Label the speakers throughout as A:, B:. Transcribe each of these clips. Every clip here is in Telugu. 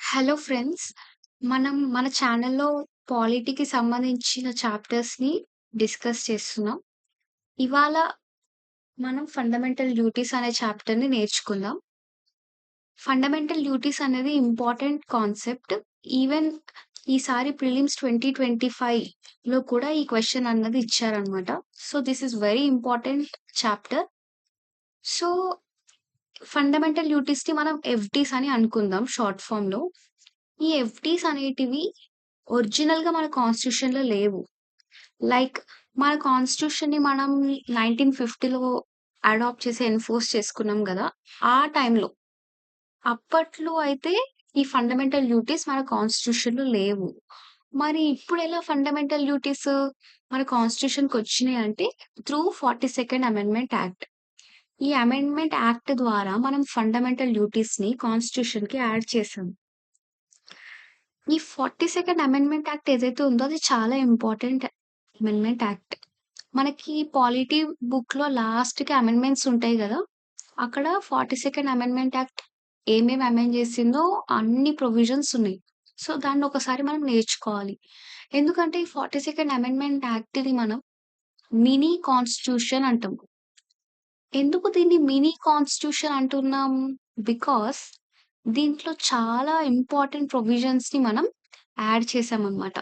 A: Hello friends. మనం మన ఛానల్‌లో పాలిటీకి సంబంధించిన చాప్టర్స్‌ని డిస్కస్ చేస్తున్నాం. ఇవాళ మనం ఫండమెంటల్ డ్యూటీస్ అనే చాప్టర్‌ని నేర్చుకుందాం. ఫండమెంటల్ డ్యూటీస్ అనేది ఇంపార్టెంట్ కాన్సెప్ట్. ఈవెన్ ఈసారి ప్రిలిమ్స్ 2025లో కూడా ఈ క్వెషన్ అన్నది ఇచ్చారనమాట. So, this is very important chapter. So, fundamental డ్యూటీస్‌ని మనం ఎఫ్‌డీస్ అని అనుకుందాం షార్ట్ ఫార్మ్‌లో. ఈ ఎఫ్‌డీస్ అనేటివి ఒరిజినల్‌గా మన కాన్స్టిట్యూషన్‌లో లేవు. లైక్ మన కాన్స్టిట్యూషన్‌ని మనం 1950లో అడాప్ట్ చేసి ఎన్‌ఫోర్స్ చేసుకున్నాం గదా! ఆ టైంలో. అప్పట్లో అయితే ఈ ఫండమెంటల్ డ్యూటీస్ మన కాన్స్టిట్యూషన్‌లో లేవు. మరి ఇప్పుడెలా ఫండమెంటల్ డ్యూటీస్ మన కాన్స్టిట్యూషన్‌కొచ్చినాయి అంటే త్రూ 42nd అమెండ్మెంట్ యాక్ట్. ఈ అమెండ్మెంట్ యాక్ట్ ద్వారా మనం ఫండమెంటల్ డ్యూటీస్‌ని కాన్స్టిట్యూషన్‌కి యాడ్ చేసాం. ఈ 42nd అమెండ్మెంట్ యాక్ట్ ఏదైతే ఉందో అది చాలా ఇంపార్టెంట్ అమెండ్మెంట్ యాక్ట్. మనకి పాలిటీ బుక్‌లో లాస్ట్‌కి అమెండ్మెంట్స్ ఉంటాయి గదా! అక్కడ 42nd అమెండ్మెంట్ యాక్ట్ ఏమేమి అమెండ్ చేసిందో అన్ని ప్రొవిజన్స్ ఉన్నాయి. సో, దాన్ని ఒకసారి మనం నేర్చుకోవాలి. ఎందుకంటే ఈ 42nd అమెండ్మెంట్ యాక్ట్‌ని మనం మినీ కాన్స్టిట్యూషన్ అంటాం. ఎందుకు దీన్ని మినీ కాన్స్టిట్యూషన్ అంటున్నాము? బికాస్ దీంట్లో చాలా ఇంపార్టెంట్ ప్రొవిజన్స్‌ని మనం యాడ్ చేశామనమాట.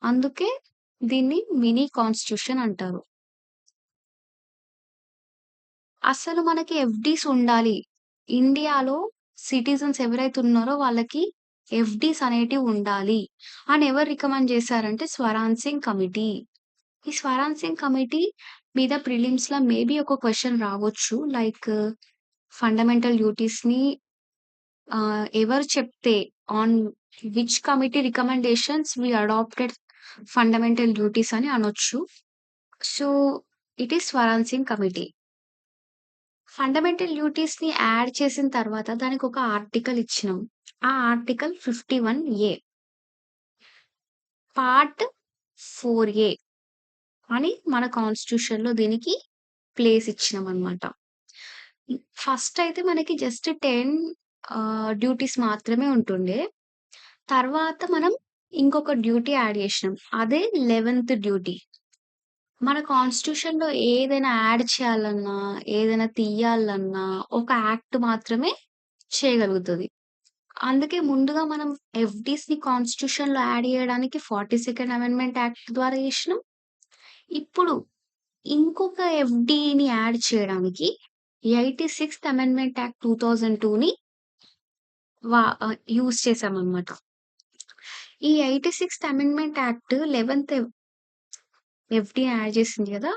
A: అందుకే దీన్ని మినీ కాన్స్టిట్యూషన్ అంటారు. అసలు మనకి ఎఫ్‌డీస్ ఉండాలి. ఇండియాలో సిటిజన్స్ ఎవరైతే ఉన్నారో వాళ్ళకి ఎఫ్‌డీస్ అనేటివి ఉండాలి అని ఎవరు రికమెండ్ చేశారంటే స్వరాజ్ సింగ్ కమిటీ. ఈ స్వరాజ్ సింగ్ కమిటీ మీద ప్రిలిమ్స్‌లో మేబీ ఒక క్వెషన్ రావచ్చు. లైక్ ఫండమెంటల్ డ్యూటీస్‌ని ఎవరు చెప్తే on which committee recommendations we adopted fundamental duties అని అనొచ్చు. So, it is Swaraj Singh committee. Fundamental డ్యూటీస్‌ని యాడ్ చేసిన తర్వాత దానికొక ఆర్టికల్ ఇచ్చినాం. ఆ ఆర్టికల్ 51 పార్ట్ 4 అని మన కాన్స్టిట్యూషన్‌లో దీనికి ప్లేస్ ఇచ్చినామనమాట. ఫస్ట్ అయితే మనకి జస్ట్ 10 డ్యూటీస్ మాత్రమే ఉంటుండే. తర్వాత మనం ఇంకొక డ్యూటీ యాడ్ చేసినాం. అదే 11థ్ డ్యూటీ. మన కాన్స్టిట్యూషన్‌లో ఏదైనా యాడ్ చేయాలన్నా, ఏదైనా తీయాలన్నా ఒక యాక్ట్ మాత్రమే చేయగలుగుతది. అందుకే ముందుగా మనం ఎఫ్‌డీస్‌ని కాన్స్టిట్యూషన్‌లో యాడ్ చేయడానికి 42nd అమెండ్మెంట్ యాక్ట్ ద్వారా చేసినాం. ఇప్పుడు ఇంకొక ఎఫ్‌డీని యాడ్ చేయడానికి 86థ్ అమెండ్మెంట్ యాక్ట్ 2002ని యూజ్ చేశామనమాట. ఈ 86థ్ అమెండ్మెంట్ యాక్ట్ 11థ్ ఎఫ్‌డీ యాడ్ చేసింది గదా!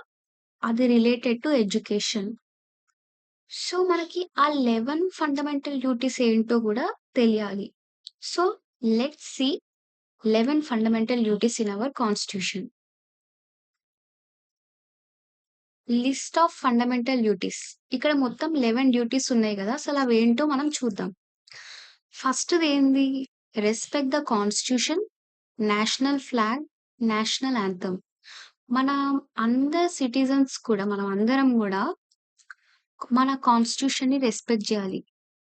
A: అది రిలేటెడ్ టు ఎడ్యుకేషన్. సో, మనకి ఆ 11 ఫండమెంటల్ డ్యూటీస్ ఏంటో గూడా తెలియాలి. So, let's see 11 fundamental duties in our constitution. List of fundamental duties. ఇక్కడ మొత్తం 11 డ్యూటీస్ ఉన్నాయి గదా! అసలు అవేంటో మనం చూద్దాం. ఫస్ట్‌దేంది? Respect the constitution, national flag, national anthem. మన అందరు సిటిజన్స్ కూడా మనం అందరం గూడా మన కాన్స్టిట్యూషన్‌ని రెస్పెక్ట్ జేయాలి.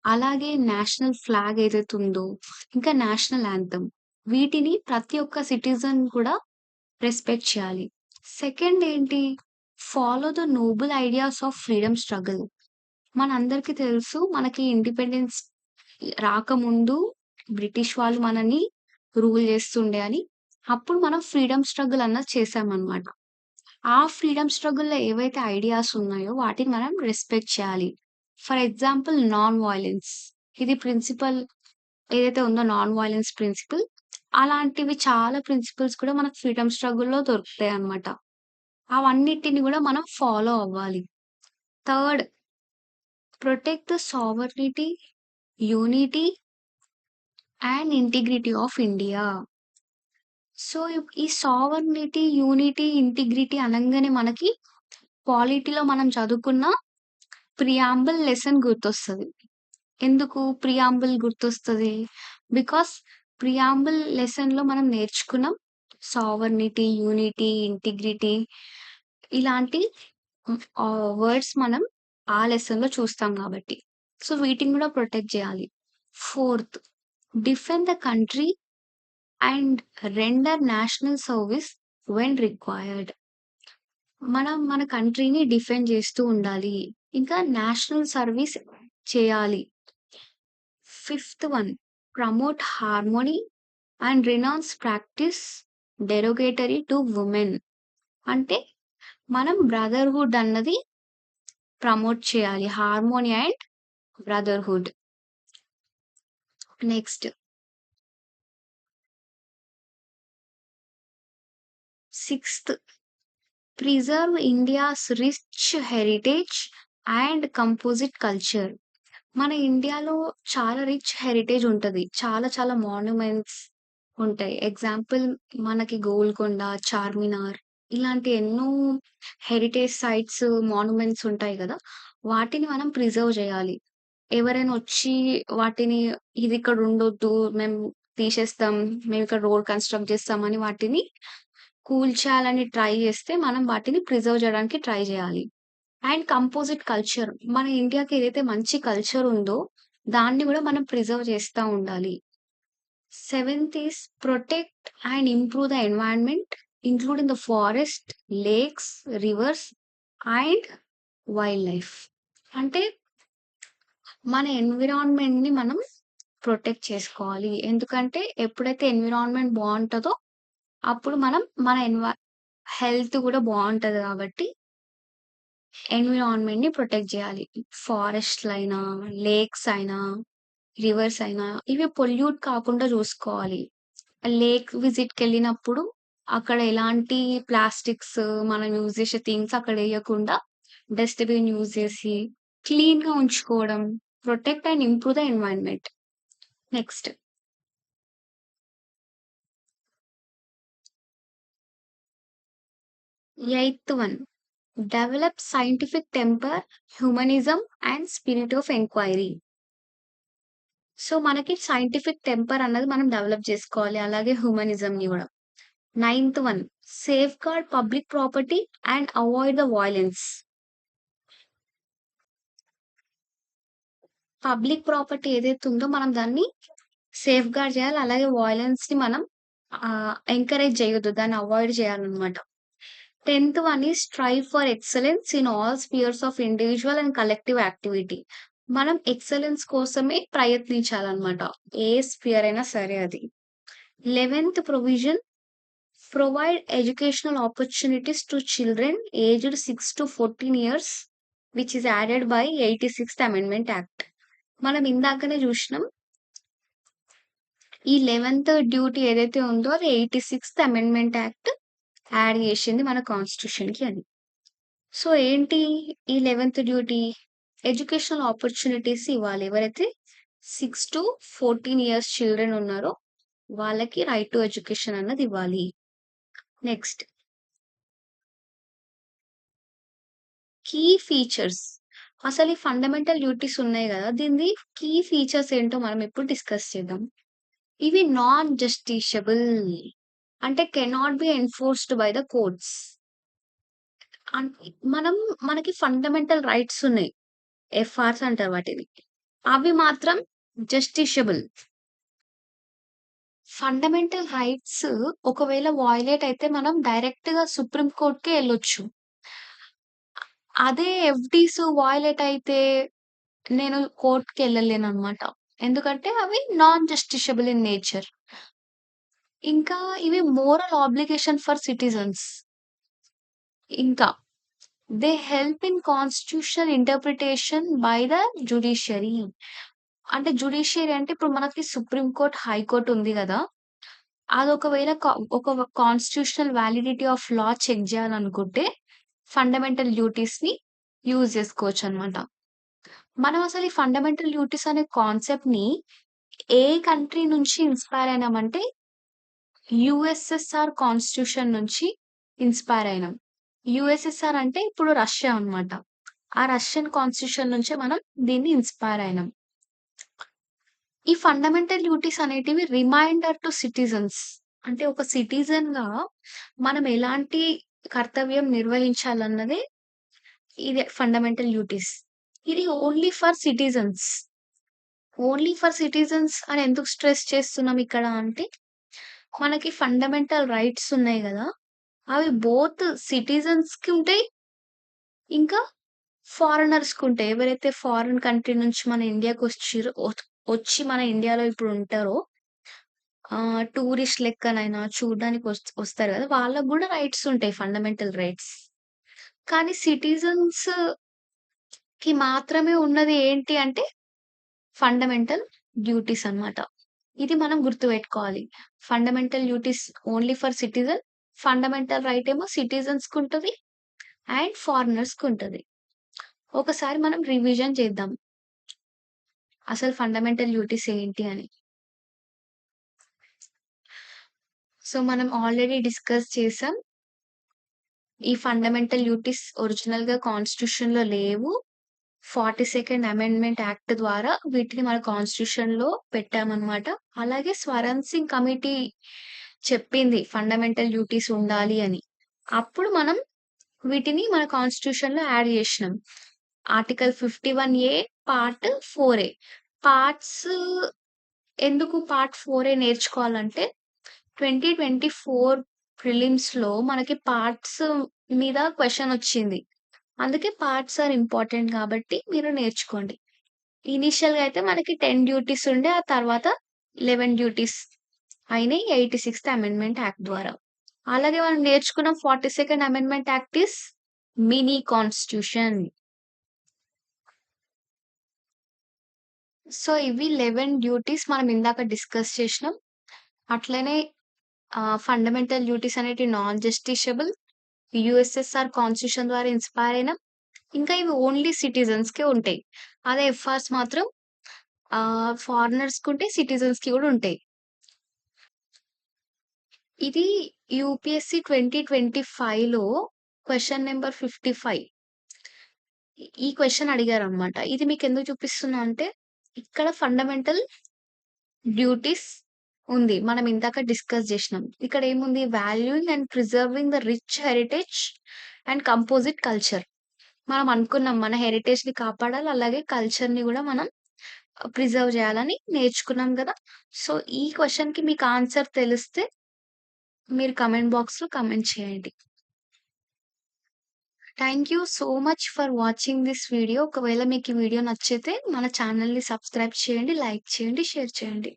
A: అలాగే నేషనల్ ఫ్లాగ్ ఏదైతే ఉందో, ఇంకా నేషనల్ యాంథమ్ వీటిని ప్రతి ఒక్క సిటిజన్ కూడా రెస్పెక్ట్ చేయాలి. సెకండ్ ఏంటి? Follow the Nobel ideas of freedom struggle. మనందరికీ తెలుసు మనకి ఇండిపెండెన్స్ రాకముందు బ్రిటిష్ వాళ్ళు మనని రూల్ చేస్తుండే అని. అప్పుడు మనం ఫ్రీడమ్ స్ట్రగుల్ అన్నది చేశామనమాట. ఆ ఫ్రీడమ్ స్ట్రగుల్‌లో ఏవైతే ఐడియాస్ ఉన్నాయో వాటిని మనం రెస్పెక్ట్ చేయాలి. For example non violence. ఇది ప్రిన్సిపల్ ఏదైతే ఉందో నాన్ వయలెన్స్ ప్రిన్సిపల్. అలాంటివి చాలా ప్రిన్సిపల్స్ కూడా మనకు ఫ్రీడమ్ స్ట్రగుల్‌లో దొరుకుతాయన్నమాట. అవన్నిటిని గూడా మనం ఫాలో అవ్వాలి. Third, protect the sovereignty, unity and integrity of India. So, ఈ సావర్నిటీ, యూనిటీ, ఇంటిగ్రిటీ అనంగానే మనకి పాలిటీలో మనం చదువుకున్న ప్రియాంబుల్ లెసన్ గుర్తొస్తది. ఎందుకు ప్రియాంబుల్ గుర్తొస్తది? బికాస్ ప్రియాంబుల్ లెసన్‌లో మనం నేర్చుకున్నాం సావర్నిటీ, యూనిటీ, ఇంటిగ్రిటీ ఇలాంటి వర్డ్స్ మనం ఆ లెసన్‌లో చూస్తాం గాబట్టి. సో, వీటిని గూడా ప్రొటెక్ట్ జేయాలి. Fourth, defend the country and render national service when required. మనం మన కంట్రీని డిఫెండ్ చేస్తూ ఉండాలి. ఇంకా నేషనల్ సర్వీస్ చేయాలి. Fifth one, promote harmony and renounce practice derogatory to women. అంటే మనం బ్రదర్‌హుడ్ అన్నది ప్రమోట్ చేయాలి. Harmony and brotherhood. Next sixth, preserve India's rich heritage and composite culture. మన ఇండియాలో చాలా రిచ్ హెరిటేజ్ ఉంటది. చాలా చాలా మాన్యుమెంట్స్ ఉంటాయి. ఎగ్జాంపుల్ మనకి గోల్కొండ, చార్మినార్ ఇలాంటి ఎన్నో హెరిటేజ్ సైట్స్, మాన్యుమెంట్స్ ఉంటాయి గదా! వాటిని మనం ప్రిజర్వ్ జేయాలి. ఎవరైనా వచ్చి వాటిని ఇది ఇక్కడ ఉండొద్దు, మేము తీసేస్తాం, మేము ఇక్కడ రోడ్ కన్‌స్ట్రక్ట్ చేస్తామని వాటిని కూల్చాలని ట్రై చేస్తే మనం వాటిని ప్రిజర్వ్ జేయడానికి ట్రై జేయాలి. And composite culture. మన ఇండియాకి ఏదైతే మంచి కల్చర్ ఉందో, దాన్ని గూడా మనం ప్రిజర్వ్ చేస్తా ఉండాలి. Seventh is protect and improve the environment including the forest, lakes, reverse and wild life. అంటే మన ఎన్విరాన్మెంట్‌ని మనం ప్రొటెక్ట్ చేసుకోవాలి. ఎందుకంటే ఎప్పుడైతే ఎన్విరాన్మెంట్ బావుంటదో, అప్పుడు మనం మన హెల్త్ గూడా బావుంటది గాబట్టి ఎన్విరాన్మెంట్‌ని ప్రొటెక్ట్ జేయాలి. ఫారెస్ట్‌లైనా, లేక్స్ అయినా, రివర్స్ అయినా ఇవి పొల్యూట్ కాకుండా జూసుకోవాలి. లేక్ విజిట్‌కెళ్ళినప్పుడు అక్కడ ఎలాంటి ప్లాస్టిక్స్, మనం యూజ్ జేసే థింగ్స్ అక్కడెయకుండా డస్ట్‌బిన్ యూజ్ జేసి క్లీన్‌గా ఉంచుకోవడం. Protect and improve the environment. Next eighth one, develop scientific temper, humanism and spirit of enquiry. So, మనకి సైంటిఫిక్ టెంపర్ అన్నది మనం డెవలప్ జేసుకోవాలి. అలాగే హ్యూమనిజంని గూడా. Ninth one, safeguard public property and avoid the violence. Public property ఏదైతే ఉందో మనం దాన్ని సేఫ్‌గార్డ్ జేయాలి. అలాగే వయలెన్స్‌ని మనం ఎంకరేజ్ జేయొద్దు. దాన్ని అవాయిడ్ జేయాలనమాట. 10థ్ one is strive for excellence in all spheres of individual and collective activity. మనం ఎక్సలెన్స్ కోసమే ప్రయత్నించాలనమాట. ఏ స్పియర్ అయినా సరే అది. 11థ్ provision, provide educational opportunities to children aged 6-14 years which is added by 86థ్ అమెండ్మెంట్ యాక్ట్. మనం ఇందాకనే జూషినాం. ఈ 11థ్ డ్యూటీ ఏదైతే ఉందో అది 86థ్ అమెండ్మెంట్ యాక్ట్ యాడ్ జేషింది మన కాన్స్టిట్యూషన్‌కి అని. సో, ఏంటి ఈ 11థ్ డ్యూటీ? ఎడ్యుకేషనల్ ఆపర్చునిటీస్ ఇవ్వాలి. ఎవరైతే 6-14 ఇయర్స్ చిల్డ్రన్ ఉన్నారో వాళ్ళకి రైట్ టు ఎడ్యుకేషన్ అన్నది ఇవ్వాలి. Next key features. అసలు ఈ ఫండమెంటల్ డ్యూటీస్ ఉన్నాయి గదా! దీనిది కీ ఫీచర్స్ ఏంటో మనం ఇప్పుడు డిస్కస్ చేద్దాం. ఇవి నాన్ జస్టిషియబుల్. అంటే cannot be enforced by the courts. అన్ మనకి ఫండమెంటల్ రైట్స్ ఉన్నాయి. ఎఫ్ఆర్స్ అంటారు వాటిని. అవి మాత్రం జస్టిషియబుల్. ఫండమెంటల్ రైట్స్ ఒకవేళ వయలేట్ అయితే మనం డైరెక్ట్‌గా సుప్రీం కోర్ట్‌కే ఎళ్ళొచ్చు. అదే ఎఫ్‌డీస్ వయలేట్ అయితే నేను కోర్ట్‌కెళ్ళలేననమాట. ఎందుకంటే అవి నాన్ జస్టిషియబుల్ ఇన్ నేచర్. ఇంకా ఇవి మోరల్ ఆబ్లిగేషన్ ఫర్ సిటిజన్స్. ఇంకా they help in constitutional interpretation by the judiciary. అంటే జ్యుడిషియరీ అంటే ఇప్పుడు మనకి సుప్రీం కోర్ట్, హై కోర్ట్ ఉంది గదా! అదొకవేళ ఒక constitutional validity of law check జేయాలనుకుంటే ఫండమెంటల్ డ్యూటీస్‌ని యూజ్ జేసుకోవచ్చనమాట. మనం అసలు ఈ ఫండమెంటల్ డ్యూటీస్ అనే కాన్సెప్ట్‌ని ఏ కంట్రీ నుంచి ఇన్‌స్పైర్ అయినామంటే యూఎస్ఎస్ఆర్ కాన్స్టిట్యూషన్ నుంచి ఇన్‌స్పైర్ అయినాం. యూఎస్ఎస్ఆర్ అంటే ఇప్పుడు రష్యా అన్నమాట. ఆ రష్యన్ కాన్స్టిట్యూషన్ నుంచే మనం దీన్ని ఇన్‌స్పైర్ అయినాం. ఈ ఫండమెంటల్ డ్యూటీస్ అనేటివి రిమైండర్ టు సిటిజన్స్. అంటే ఒక సిటిజన్‌గా మనం ఎలాంటి కర్తవ్యం నిర్వహించాలన్నదే ఇదే ఫండమెంటల్ డ్యూటీస్. ఇది only for citizens. Only for citizens అని ఎందుకు స్ట్రెస్ చేస్తున్నాం ఇక్కడ అంటే, మనకి ఫండమెంటల్ రైట్స్ ఉన్నాయి గదా! అవి బోత్ సిటిజన్స్‌కి ఉంటాయి. ఇంకా ఫారినర్స్‌కుంటాయి. ఎవరైతే ఫారిన్ కంట్రీ నుంచి మన ఇండియాకొచ్చిర్రో వచ్చి మన ఇండియాలో ఇప్పుడు ఉంటారో టూరిస్ట్ లెక్కనైనా చూడ్డానికి వస్తారు గదా! వాళ్ళకి గూడా రైట్స్ ఉంటాయి. Fundamental rights. కానీ సిటిజన్స్‌కి మాత్రమే ఉన్నది ఏంటి అంటే ఫండమెంటల్ డ్యూటీస్ అన్నమాట. ఇది మనం గుర్తుపెట్టుకోవాలి. Fundamental duties only for citizen. Fundamental right ఏమో సిటిజన్స్‌కుంటది అండ్ ఫారినర్స్‌కుంటది. ఒకసారి మనం రివిజన్ చేద్దాం. అసలు ఫండమెంటల్ డ్యూటీస్ ఏంటి అని. సో, మనం ఆల్రెడీ డిస్కస్ చేసాం. ఈ ఫండమెంటల్ డ్యూటీస్ ఒరిజినల్‌గా కాన్స్టిట్యూషన్‌లో లేవు. 42nd అమెండ్మెంట్ యాక్ట్ ద్వారా వీటిని మన కాన్స్టిట్యూషన్‌లో పెట్టామన్నమాట. అలాగే స్వరణ్ సింగ్ కమిటీ చెప్పింది ఫండమెంటల్ డ్యూటీస్ ఉండాలి అని. అప్పుడు మనం వీటిని మన కాన్స్టిట్యూషన్‌లో యాడ్ జేసినాం. ఆర్టికల్ 51 పార్ట్ 4 పార్ట్స్ ఎందుకు పార్ట్ 4 నేర్చుకోవాలంటే 2024 ప్రిలిమ్స్‌లో మనకి పార్ట్స్ మీద క్వెషనొచ్చింది. అందుకే పార్ట్స్ ఆర్ ఇంపార్టెంట్ కాబట్టి మీరు నేర్చుకోండి. ఇనీషియల్‌గా అయితే మనకి 10 డ్యూటీస్ ఉండే ఆ తర్వాత 11 డ్యూటీస్ అయినాయి 86థ్ అమెండ్మెంట్ యాక్ట్ ద్వారా. అలాగే మనం నేర్చుకున్న 42nd amendment act is mini constitution. So, ఇవి 11 డ్యూటీస్ మనం ఇందాక డిస్కస్ చేసినాం. అట్లనే ఫండమెంటల్ డ్యూటీస్ అనేటివి నాన్ జస్టిషబుల్. యూఎస్ఎస్ఆర్ కాన్స్టిట్యూషన్ ద్వారా ఇన్‌స్పైర్ అయినాం. ఇంకా ఇవి ఓన్లీ సిటిజన్స్‌కే ఉంటాయి. అదే ఎఫ్ఆర్స్ మాత్రం ఫారినర్స్‌కుంటాయి, సిటిజన్స్‌కి గూడా ఉంటాయి. ఇది యూపీఎస్‌సి 2025లో క్వెషన్ నంబర్ 55 ఈ క్వెషన్ అడిగారనమాట. ఇది మీకెందుకు చూపిస్తున్నా అంటే, ఇక్కడ ఫండమెంటల్ డ్యూటీస్ ఉంది. మనం ఇందాక డిస్కస్ జేసినాం. ఇక్కడేముంది valuing and preserving the rich heritage and composite culture. మనం అనుకున్నాం మన హెరిటేజ్‌ని కాపాడాలి. అలాగే కల్చర్‌ని గూడా మనం ప్రిజర్వ్ జేయాలని నేర్చుకున్నాం గదా! సో, ఈ క్వెషన్‌కి మీకు ఆన్సర్ తెలిస్తే మీరు కామెంట్ బాక్స్‌లో కామెంట్ చేయండి. Thank you so much for watching this video. ఒకవేళ మీకు ఈ వీడియో నచ్చితే మన ఛానెల్‌ని సబ్స్క్రైబ్ చేయండి, లైక్ చేయండి, షేర్ చేయండి.